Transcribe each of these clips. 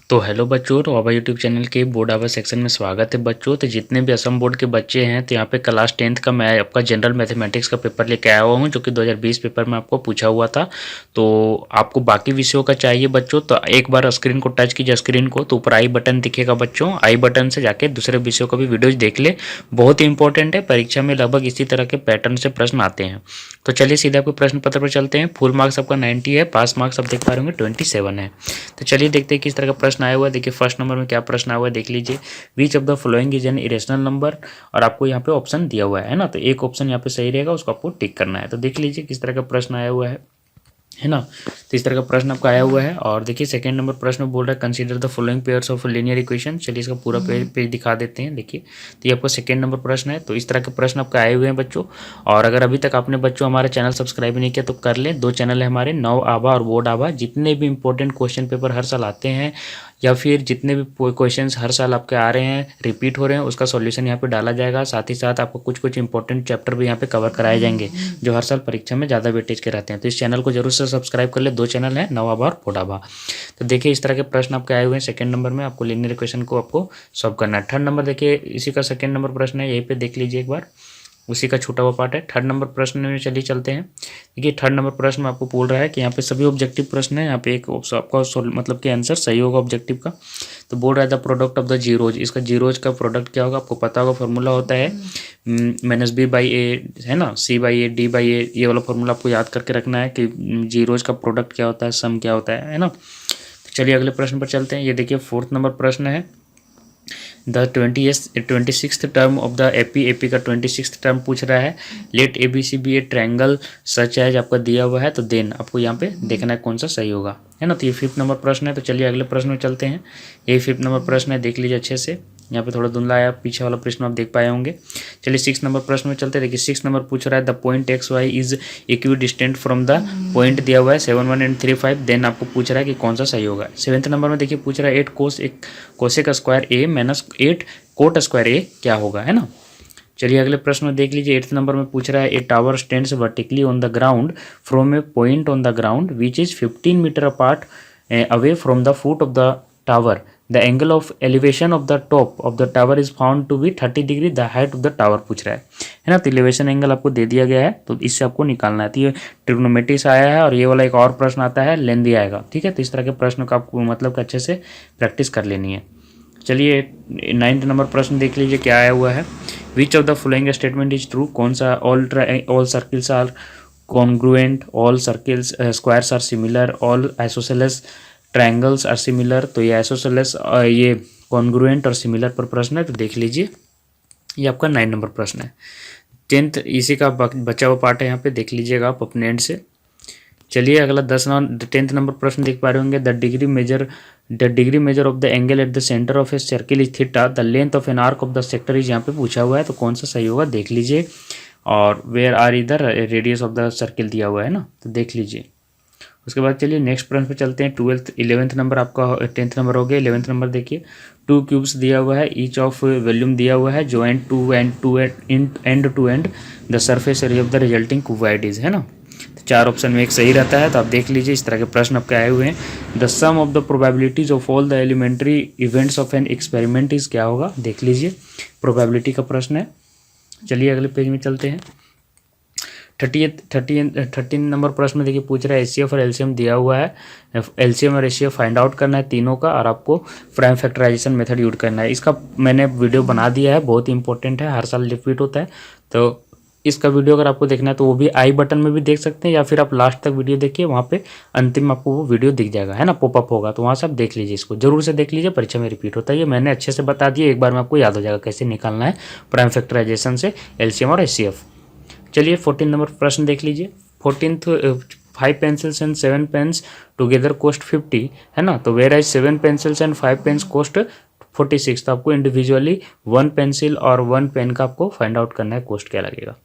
तो हेलो बच्चों, तो आभा यूट्यूब चैनल के बोर्ड आभा सेक्शन में स्वागत है बच्चों। तो जितने भी असम बोर्ड के बच्चे हैं तो यहाँ पे क्लास 10th का मैं आपका जनरल मैथमेटिक्स का पेपर लेके आया हुआ हूँ, जो कि 2020 पेपर में आपको पूछा हुआ था। तो आपको बाकी विषयों का चाहिए बच्चों तो एक बार स्क्रीन को टच कीजिए, स्क्रीन को तो ऊपर आई बटन दिखेगा बच्चों। आई बटन से जाके दूसरे विषयों का भी वीडियोज देख ले, बहुत ही इंपॉर्टेंट है। परीक्षा में लगभग इसी तरह के पैटर्न से प्रश्न आते हैं। तो चलिए सीधे आपके प्रश्न पत्र पर चलते हैं। फुल मार्क्स आपका 90 है, पास मार्क्स आप देख पा रहे होंगे 27 है। तो चलिए देखते हैं किस तरह का प्रश्न आया हुआ है। देखिए फर्स्ट नंबर में क्या प्रश्न आया हुआ है देख लीजिए। विच of the following is an irrational number, और आपको यहाँ पे ऑप्शन दिया हुआ है ना, तो एक ऑप्शन यहाँ पे सही रहेगा, उसको आपको टिक करना है। तो देख लीजिए किस तरह का प्रश्न आया हुआ है ना। तो इस तरह का प्रश्न आपका आया हुआ है। और देखिए सेकंड नंबर प्रश्न बोल रहा है consider the following pairs of linear equation. चलिए इसका पूरा पेज दिखा देते हैं। देखिए तो ये आपका सेकंड नंबर प्रश्न है। तो इस तरह के प्रश्न आपके आए हुए हैं बच्चों। और अगर अभी तक आपने बच्चों हमारा चैनल सब्सक्राइब नहीं किया तो कर लें। दो चैनल है हमारे, नव आभा और बोर्ड आभा। जितने भी इंपॉर्टेंट क्वेश्चन पेपर हर साल आते हैं या फिर जितने भी क्वेश्चंस हर साल आपके आ रहे हैं, रिपीट हो रहे हैं, उसका सॉल्यूशन यहाँ पे डाला जाएगा। साथ ही साथ आपको कुछ कुछ इंपॉर्टेंट चैप्टर भी यहाँ पे कवर कराए जाएंगे, जो हर साल परीक्षा में ज़्यादा वेटेज के रहते हैं। तो इस चैनल को जरूर से सब्सक्राइब कर ले। दो चैनल है, नव आभा और बोर्ड आभा। तो देखिए इस तरह के प्रश्न आपके आए हुए हैं। सेकंड नंबर में आपको लीनियर इक्वेशन को आपको सॉल्व करना है। थर्ड नंबर देखिए इसी का सेकंड नंबर प्रश्न है, यहीं पे देख लीजिए एक बार, उसी का छूटा हुआ पार्ट है। थर्ड नंबर प्रश्न में चलिए चलते हैं। देखिए थर्ड नंबर प्रश्न में आपको बोल रहा है कि यहाँ पे सभी ऑब्जेक्टिव प्रश्न है। यहाँ पे एक आपका मतलब कि आंसर सही होगा ऑब्जेक्टिव का। तो बोल रहा है the product of the zeros, इसका जीरोज का प्रोडक्ट क्या होगा आपको पता होगा। फॉर्मूला होता है -b/a है ना, c/a d/a। ये वाला फॉर्मूला आपको याद करके रखना है कि जीरोज का प्रोडक्ट क्या होता है, सम क्या होता है ना। तो चलिए अगले प्रश्न पर चलते हैं। ये देखिए फोर्थ नंबर प्रश्न है। The 26th term of the AP का 26th टर्म पूछ रहा है। Let ABC B A triangle such as आपका दिया हुआ है। तो देन आपको यहाँ पे देखना है कौन सा सही होगा, है ना। तो ये फिफ्थ नंबर प्रश्न है। तो चलिए अगले प्रश्न में चलते हैं। ये फिफ्थ नंबर प्रश्न है, देख लीजिए अच्छे से। यहाँ पे थोड़ा धुंधला आया, पीछे वाला प्रश्न आप देख पाए होंगे। चलिए सिक्स नंबर प्रश्न में चलते हैं। देखिए सिक्स नंबर पूछ रहा है the point XY is equi distant from the point दिया हुआ है 7, 1 and 3, 5। देन आपको पूछ रहा है कि कौन सा सही होगा। सेवेंथ नंबर में देखिए पूछ रहा है 8 cosec square A minus 8 coat square A क्या होगा, है ना। चलिए अगले प्रश्न में देख लीजिए। 8th नंबर में पूछ रहा है a tower stands vertically on the ground from a point on the ground which is 15 metre apart away from the foot of the tower. The angle of elevation of the top of the tower is found to be 30 degree. The height of the tower पूछ रहा है ना। तो elevation angle आपको दे दिया गया है, तो इससे आपको निकालना है। तो ये ट्रिग्नोमेट्री से आया है। और ये वाला एक और प्रश्न आता है, लेंदी आएगा, ठीक है। तो इस तरह के प्रश्न का आपको मतलब कि अच्छे से प्रैक्टिस कर लेनी है। चलिए 9th नंबर प्रश्न देख लीजिए क्या आया हुआ है। Which of the following statement is true. कौन सा all circles are congruent, all circles squares are similar, all isosceles triangles are similar. तो ये आइसोसेलेस ये कॉन्ग्रुएंट और सिमिलर पर प्रश्न है। तो देख लीजिए ये आपका 9 नंबर प्रश्न है। 10th इसी का बचा हुआ पार्ट है, यहाँ पे देख लीजिएगा आप अपने एंड से। चलिए अगला 10th नंबर प्रश्न देख पा रहे होंगे। The degree measure of the angle at the centre of a circle is theta. The length of an arc of the sector is यहाँ पे पूछा हुआ है। तो कौन सा सही होगा देख लीजिए। और वेयर आर इधर रेडियस ऑफ द सर्किल दिया हुआ है ना, तो देख लीजिए। उसके बाद चलिए नेक्स्ट प्रश्न पे चलते हैं। 11th नंबर आपका 10th नंबर हो गया। 11th नंबर देखिए 2 क्यूब्स दिया हुआ है, ईच ऑफ वॉल्यूम दिया हुआ है, जो end to end the surface area of the resulting cuboid is, है ना। तो 4 ऑप्शन में एक सही रहता है। तो आप देख लीजिए इस तरह के प्रश्न आपके आए हुए हैं। The sum of the probabilities of all the elementary events of an experiment is क्या होगा देख लीजिए। प्रोबेबिलिटी का प्रश्न है। चलिए अगले पेज में चलते हैं। 13 नंबर प्रश्न में देखिए पूछ रहा है एचसीएफ और एलसीएम दिया हुआ है। एलसीएम और एचसीएफ फाइंड आउट करना है तीनों का, और आपको प्राइम फैक्टराइजेशन मेथड यूज करना है। इसका मैंने वीडियो बना दिया है, बहुत इंपॉर्टेंट है, हर साल रिपीट होता है। तो इसका वीडियो अगर आपको देखना है तो वो भी आई बटन में भी देख सकते हैं, या फिर आप लास्ट तक वीडियो देखिए, वहाँ पे अंतिम में आपको वो वीडियो दिख जाएगा, है ना, पॉपअप होगा। तो वहाँ से आप देख लीजिए, इसको जरूर से देख लीजिए, परीक्षा में रिपीट होता है। ये मैंने अच्छे से बता दिया, एक बार में आपको याद हो जाएगा कैसे निकालना है प्राइम फैक्टराइजेशन से एलसीएम और एचसीएफ। चलिए 14 नंबर प्रश्न देख लीजिए। 14th 5 pencils and 7 pens together cost 50, है ना। तो whereas 7 pencils and 5 pens cost 46। तो आपको इंडिविजुअली 1 पेंसिल और 1 पेन का आपको फाइंड आउट करना है कॉस्ट क्या लगेगा,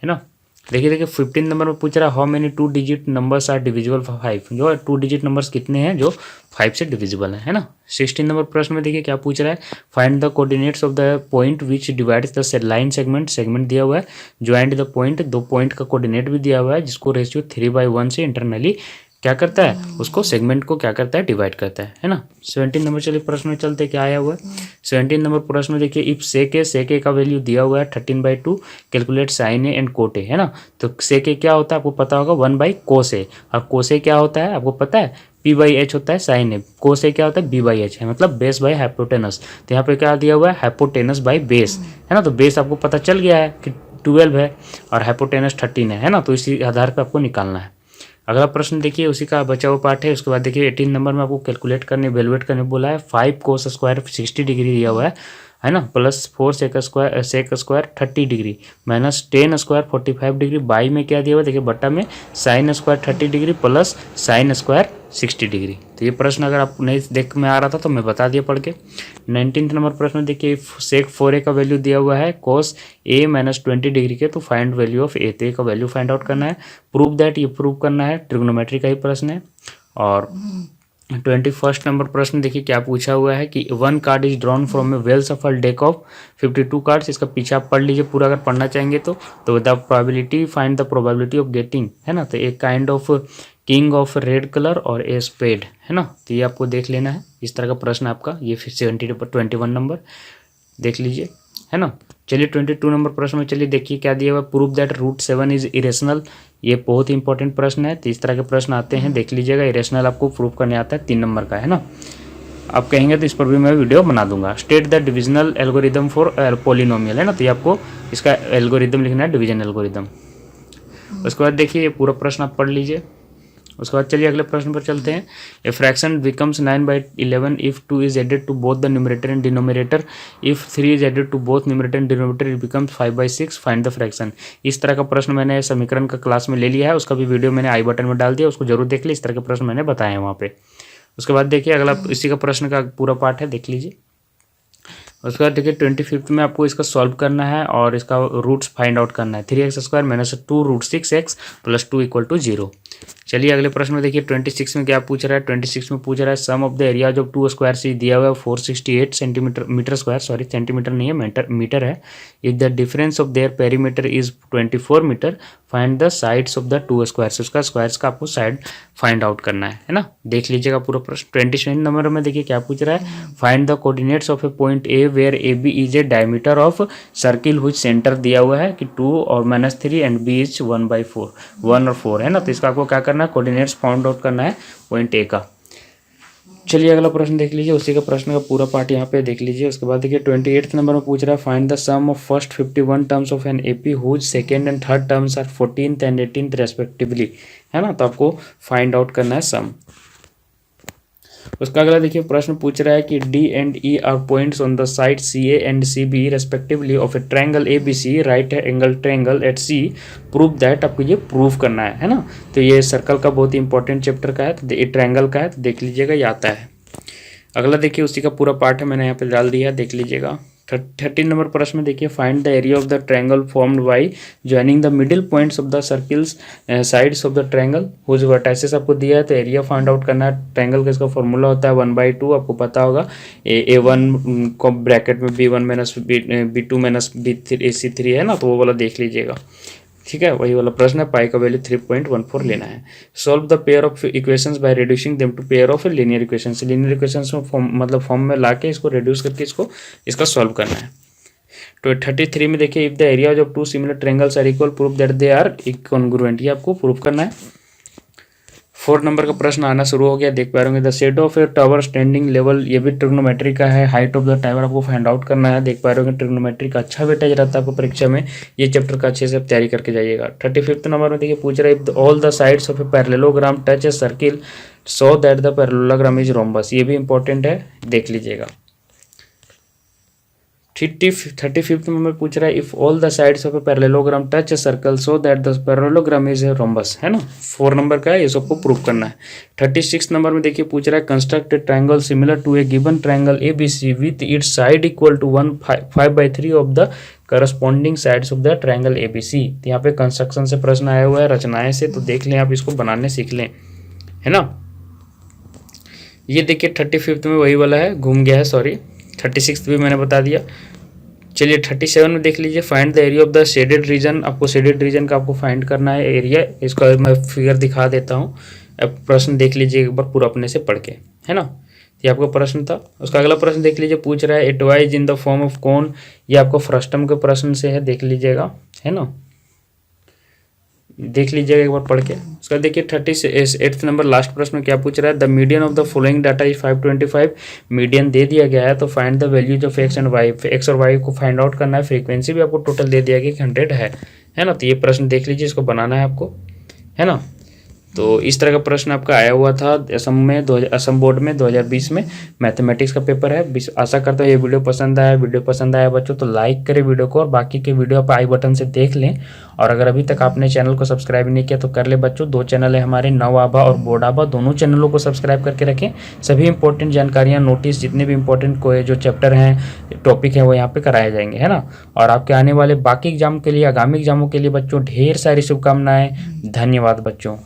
है ना। देखिए 15 नंबर में पूछ रहा है how many 2 digit numbers are divisible for 5। जो 2 डिजिट नंबर्स कितने हैं जो 5 से डिविजिबल है ना। 16 नंबर प्रश्न में देखिए क्या पूछ रहा है। Find the coordinates of the point which divides the line segment दिया हुआ है। ज्वाइंट द पॉइंट, 2 पॉइंट का कोऑर्डिनेट भी दिया हुआ है, जिसको रेशियो 3/1 से इंटरनली क्या करता है, उसको सेगमेंट को क्या करता है, डिवाइड करता है ना। 17 नंबर चलिए प्रश्न में चलते क्या आया हुआ है। 17 नंबर प्रश्न में देखिए इफ सेक ए का वैल्यू दिया हुआ है 13/2, calculate sine A and cot A, है ना। तो सेक ए क्या होता है आपको पता होगा 1/कोस ए, और कोस ए क्या होता है आपको पता है P/H होता है साइन ए, कोस ए क्या होता है B/H है, मतलब बेस बाय हाइपोटेनस। तो यहाँ पे क्या दिया हुआ है हाइपोटेनस बाय बेस, है ना। तो बेस आपको पता चल गया है कि 12 है और हाइपोटेनस 13 है ना। तो इसी आधार पर आपको निकालना है। अगला प्रश्न देखिए उसी का बचा हुआ पार्ट है। उसके बाद देखिए 18 नंबर में आपको कैलकुलेट करने वैल्यूएट करने बोला है। 5 कोस स्क्वायर 60 डिग्री दिया हुआ है ना, plus 4 sec square 30 degree, minus 10 square 45 degree, by में क्या दिया हुआ है देखिए बट्टा में sine square 30 degree plus sine square 60 degree. तो ये प्रश्न अगर आप नहीं देख में आ रहा था तो मैं बता दिया पढ़ के। 19 नंबर प्रश्न देखिए सेक 4a का वैल्यू दिया हुआ है कोस a माइनस 20 डिग्री के, तो फाइंड वैल्यू ऑफ a, तो a का वैल्यू फाइंड आउट करना है। प्रूव दैट, ये प्रूव करना है, ट्रिग्नोमेट्री का ही प्रश्न है। और 21 नंबर प्रश्न देखिए क्या पूछा हुआ है कि 1 card is drawn from A well सफल डेक ऑफ 52 कार्ड्स। इसका पीछे आप पढ़ लीजिए पूरा अगर पढ़ना चाहेंगे तो the probability find the probability of getting, है ना। तो एक kind of king of red colour और ए स्पेड, है ना। तो ये आपको देख लेना है, इस तरह का प्रश्न आपका ये 21 नंबर देख लीजिए, है ना। चलिए 22 नंबर प्रश्न में चलिए देखिए क्या दिया हुआ, prove that root 7 is irrational. ये बहुत ही इंपॉर्टेंट प्रश्न है। तो इस तरह के प्रश्न आते हैं, देख लीजिएगा। इरेशनल आपको प्रूव करने आता है, 3 नंबर का, है ना। आप कहेंगे तो इस पर भी मैं वीडियो बना दूंगा। State the divisional algorithm for polynomial, है ना। तो ये आपको इसका एल्गोरिदम लिखना है, डिवीजन एल्गोरिदम। उसके बाद देखिए ये पूरा प्रश्न आप पढ़ लीजिए। उसके बाद चलिए अगले प्रश्न पर चलते हैं। A fraction becomes 9/11 if 2 is added to both the numerator and denominator, if 3 is added to both numerator and denominator it becomes 5/6, find the fraction. इस तरह का प्रश्न मैंने समीकरण का क्लास में ले लिया है, उसका भी वीडियो मैंने आई बटन में डाल दिया, उसको जरूर देख लीजिए। इस तरह के प्रश्न मैंने बताए हैं वहाँ पे। उसके बाद देखिए अगला इसी का प्रश्न का पूरा पार्ट है, देख लीजिए। उसके बाद देखिए 25 में आपको इसका सॉल्व करना है और इसका रूट्स फाइंड आउट करना है। 3x² minus 2 root 6x plus 2 equal to 0। चलिए अगले प्रश्न में देखिए 26 में क्या पूछ रहा है। 26 में पूछ रहा है सम ऑफ द एरिया जो 2 स्क्वायर से दिया हुआ है 468 centimetre metre square, sorry centimetre नहीं है मीटर है। If the difference of their perimeter is 24 metre, find the sides of the 2 squares. उसका स्क्वायर्स का आपको साइड फाइंड आउट करना है ना। देख लीजिएगा पूरा प्रश्न। 27 नंबर में देखिए क्या पूछ रहा है, find the coordinates of a point A where A B is a diameter of circle which centre दिया हुआ है कि 2 और -3 एंड बी इज 1/4, 1 और 4, है ना। तो इसका आपको क्या करना है, कोऑर्डिनेट्स फाइंड आउट करना है पॉइंट ए का। चलिए अगला प्रश्न देख लीजिए, उसी का प्रश्न का पूरा पार्ट यहाँ पे देख लीजिए। उसके बाद देखिए 28 नंबर में पूछ रहा है find the sum of first 51 terms of an AP whose second and third terms are 14th and 18th respectively, है ना। तो आपको फाइंड आउट करना है सम। उसका अगला देखिए प्रश्न पूछ रहा है कि D and E are points on the side C A and C B respectively of a triangle A B C, right angle triangle at C, prove that. आपको ये प्रूव करना है ना। तो ये सर्कल का बहुत ही इंपॉर्टेंट चैप्टर का है, तो ये ट्रायंगल का है, तो देख लीजिएगा ये आता है। अगला देखिए उसी का पूरा पार्ट है, मैंने यहाँ पे डाल दिया, देख लीजिएगा। 13 नंबर प्रश्न में देखिए find the area of the triangle formed by joining the middle points of the circles sides of the triangle whose vertices आपको दिया है। तो एरिया फाइंड आउट करना है। ट्रायंगल का इसका फॉर्मूला होता है 1/2, आपको पता होगा। A1 को ब्रैकेट में B1 minus B2 minus B3 AC3 है ना, तो वो वाला देख लीजिएगा, ठीक है। वही वाला प्रश्न है। पाई का वैल्यू 3.14 लेना है। Solve the pair of equations by reducing them to pair of linear equations. Linear equations में फॉर्म में लाके इसको रिड्यूस करके इसका सॉल्व करना है। तो 33 में देखिए if the area of 2 similar triangles are equal, prove that they are incongruent. ये आपको प्रूव करना है। 4 नंबर का प्रश्न आना शुरू हो गया, देख पा रहे होंगे। The shade of a tower standing level, ये भी ट्रिग्नोमेट्री का है। हाइट ऑफ द टावर आपको फाइंड आउट करना है, देख पा रहे होंगे। ट्रिग्नोमेट्री का अच्छा वेटेज रहता है आपको परीक्षा में, ये चैप्टर का अच्छे से तैयारी करके जाइएगा। 35 नंबर में देखिए पूछ रहा है if all the sides of a parallelogram touch a circle so that the parallelogram is rhombus. ये भी इंपॉर्टेंट है, देख लीजिएगा। 35 में पूछ रहा है if all the sides of a parallelogram touch a circle so that the parallelogram is a rhombus, है ना। 4 नंबर का है, ये सबको प्रूव करना है। 36 नंबर में देखिए पूछ रहा है construct a triangle similar to a given triangle A B C with its side equal to 1/5 of the corresponding sides of the triangle A B C. तो यहाँ पे कंस्ट्रक्शन से प्रश्न आया हुआ है, रचनाएं से, तो देख लें आप, इसको बनाने सीख लें, है ना। ये देखिए 35 में वही वाला है, घूम गया है, सॉरी। 36 भी मैंने बता दिया। चलिए 37 में देख लीजिए find the area of the shaded region. आपको शेडेड रीजन का आपको फाइंड करना है एरिया। इसका मैं फिगर दिखा देता हूँ। अब प्रश्न देख लीजिए एक बार पूरा अपने से पढ़ के, है ना। ये आपका प्रश्न था। उसका अगला प्रश्न देख लीजिए, पूछ रहा है ए toy in the form of कौन। ये आपको फ्रस्टम के प्रश्न से है, देख लीजिएगा, है ना, देख लीजिएगा एक बार पढ़ के। उसका देखिए 38 नंबर लास्ट प्रश्न में क्या पूछ रहा है, the median of the following data is 525। Median दे दिया गया है, तो find the values of x and y. X और वाई को फाइंड आउट करना है। फ्रीक्वेंसी भी आपको टोटल दे दिया गया कि 100 है ना। तो ये प्रश्न देख लीजिए, इसको बनाना है आपको, है ना। तो इस तरह का प्रश्न आपका आया हुआ था असम बोर्ड में 2020 में मैथमेटिक्स का पेपर है। आशा करता हूँ ये वीडियो पसंद आया बच्चों तो लाइक करें वीडियो को, और बाकी के वीडियो आप आई बटन से देख लें। और अगर अभी तक आपने चैनल को सब्सक्राइब नहीं किया तो कर ले बच्चों। 2 चैनल है हमारे, नव आभा और बोर्ड आभा, दोनों चैनलों को सब्सक्राइब करके रखें। सभी इंपॉर्टेंट जानकारियाँ, नोटिस, जितने भी इंपॉर्टेंट कोई जो चैप्टर हैं, टॉपिक हैं, वो यहाँ पे कराए जाएंगे, है ना। और आपके आने वाले बाकी एग्जाम के लिए, आगामी एग्जामों के लिए बच्चों ढेर सारी शुभकामनाएं। धन्यवाद बच्चों।